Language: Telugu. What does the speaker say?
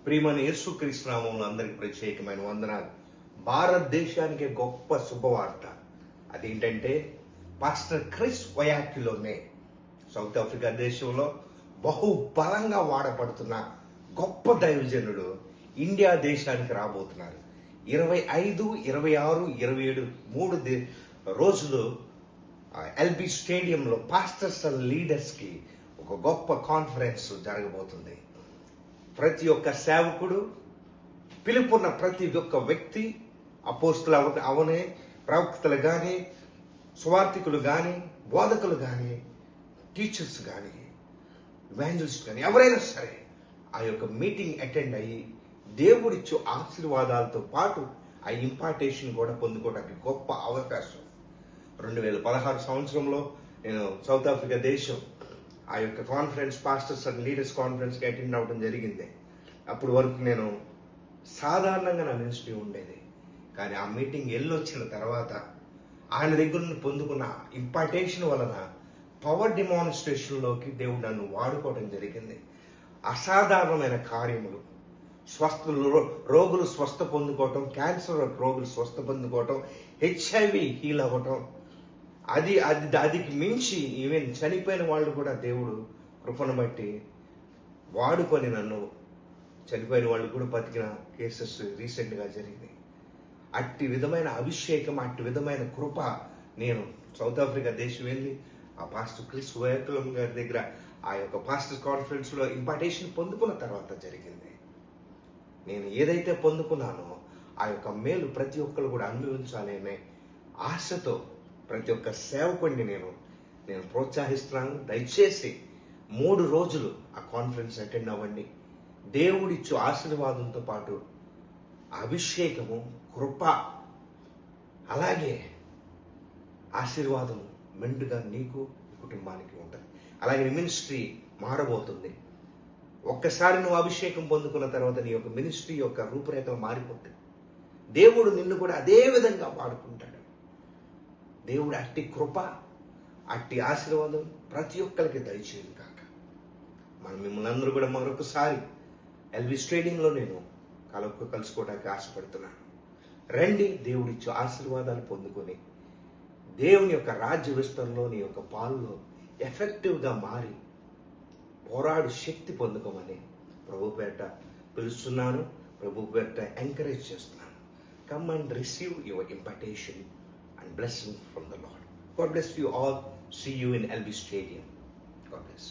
ప్రియమైన యేసుక్రీస్తు నామములో అందరికి ప్రత్యేకమైన వందనాలు. భారతదేశానికి గొప్ప శుభవార్త. అదేంటంటే పాస్టర్ క్రిస్ వయాకిలోనే సౌత్ ఆఫ్రికా దేశంలో బహుబలంగా వాడబడుతున్న గొప్ప దైవజనుడు ఇండియా దేశానికి రాబోతున్నారు. 25, 26, 27 3 రోజులు ఎల్బీ స్టేడియంలో పాస్టర్స్ అండ్ లీడర్స్ కి ఒక గొప్ప కాన్ఫరెన్స్ జరగబోతుంది. ప్రతి ఒక్క సేవకుడు, పిలుపున్న ప్రతి ఒక్క వ్యక్తి, అపోస్తులు అవనే, ప్రవక్తలు కానీ, సువార్థికులు కానీ, బోధకులు కానీ, టీచర్స్ కానీ, ఇవాంజలిస్ట్ కానీ, ఎవరైనా సరే ఆ యొక్క మీటింగ్ అటెండ్ అయ్యి దేవుడిచ్చు ఆశీర్వాదాలతో పాటు ఆ ఇంపార్టేషన్ కూడా పొందుకోవడానికి గొప్ప అవకాశం. 2016 సంవత్సరంలో నేను సౌత్ ఆఫ్రికా దేశం ఆ యొక్క కాన్ఫరెన్స్, పాస్టర్స్ అండ్ లీడర్స్ కాన్ఫరెన్స్కి అటెండ్ అవ్వడం జరిగింది. అప్పటి వరకు నేను సాధారణంగా నా మినిస్ట్రీ ఉండేది. కానీ ఆ మీటింగ్ వెళ్ళొచ్చిన తర్వాత ఆయన దగ్గర నుండి పొందుకున్న ఇంపార్టేషన్ వలన పవర్ డిమాన్స్ట్రేషన్లోకి దేవుడు నన్ను వాడుకోవడం జరిగింది. అసాధారణమైన కార్యములు, రోగులు స్వస్థ పొందుకోవటం, క్యాన్సర్ రోగులు స్వస్థ పొందుకోవటం, హెచ్ఐవి హీల్ అవ్వటం, అదికి మించి ఈవెన్ చనిపోయిన వాళ్ళు కూడా దేవుడు కృపను బట్టి వాడుకొని నన్ను, చనిపోయిన వాళ్ళు కూడా బతికిన కేసెస్ రీసెంట్గా జరిగింది. అట్టి విధమైన అభిషేకం, అట్టి విధమైన కృప నేను సౌత్ ఆఫ్రికా దేశం వెళ్ళి ఆ పాస్టర్ క్రిస్ వయాకిలో గారి దగ్గర ఆ యొక్క పాస్టర్ కాన్ఫరెన్స్లో ఇంపార్టేషన్ పొందుకున్న తర్వాత జరిగింది. నేను ఏదైతే పొందుకున్నానో ఆ యొక్క మేలు ప్రతి ఒక్కరు కూడా అనుభవించాలనే ఆశతో ప్రతి ఒక్క సేవకుడిని నేను ప్రోత్సహిస్తున్నాను. దయచేసి 3 రోజులు ఆ కాన్ఫరెన్స్ అటెండ్ అవ్వండి. దేవుడిచ్చు ఆశీర్వాదంతో పాటు అభిషేకము, కృప, అలాగే ఆశీర్వాదం మెండుగా నీకు, కుటుంబానికి ఉంటుంది. అలాగే మినిస్ట్రీ మారబోతుంది. ఒక్కసారి నువ్వు అభిషేకం పొందుకున్న తర్వాత నీ యొక్క మినిస్ట్రీ యొక్క రూపురేఖలు మారిపోతాయి. దేవుడు నిన్ను కూడా అదే విధంగా వాడుకుంటాడు. దేవుడు అట్టి కృప, అట్టి ఆశీర్వాదం ప్రతి ఒక్కరికి దయచేయదు కాక. మనం మిమ్మల్ని అందరూ కూడా మరొకసారి ఎల్బీ స్టేడియంలో నేను కలుసుకోవడానికి ఆశపడుతున్నాను. రండి, దేవుడిచ్చే ఆశీర్వాదాలు పొందుకొని దేవుని యొక్క రాజ్య విస్తరణలో నీ యొక్క పాలులో ఎఫెక్టివ్గా మారి పోరాడు శక్తి పొందుకోమని ప్రభు పేట పిలుస్తున్నాను. ప్రభు పేట ఎంకరేజ్ చేస్తున్నాను. Come and receive your impartation and blessing from the Lord. God bless you all. See you in LB Stadium. God bless.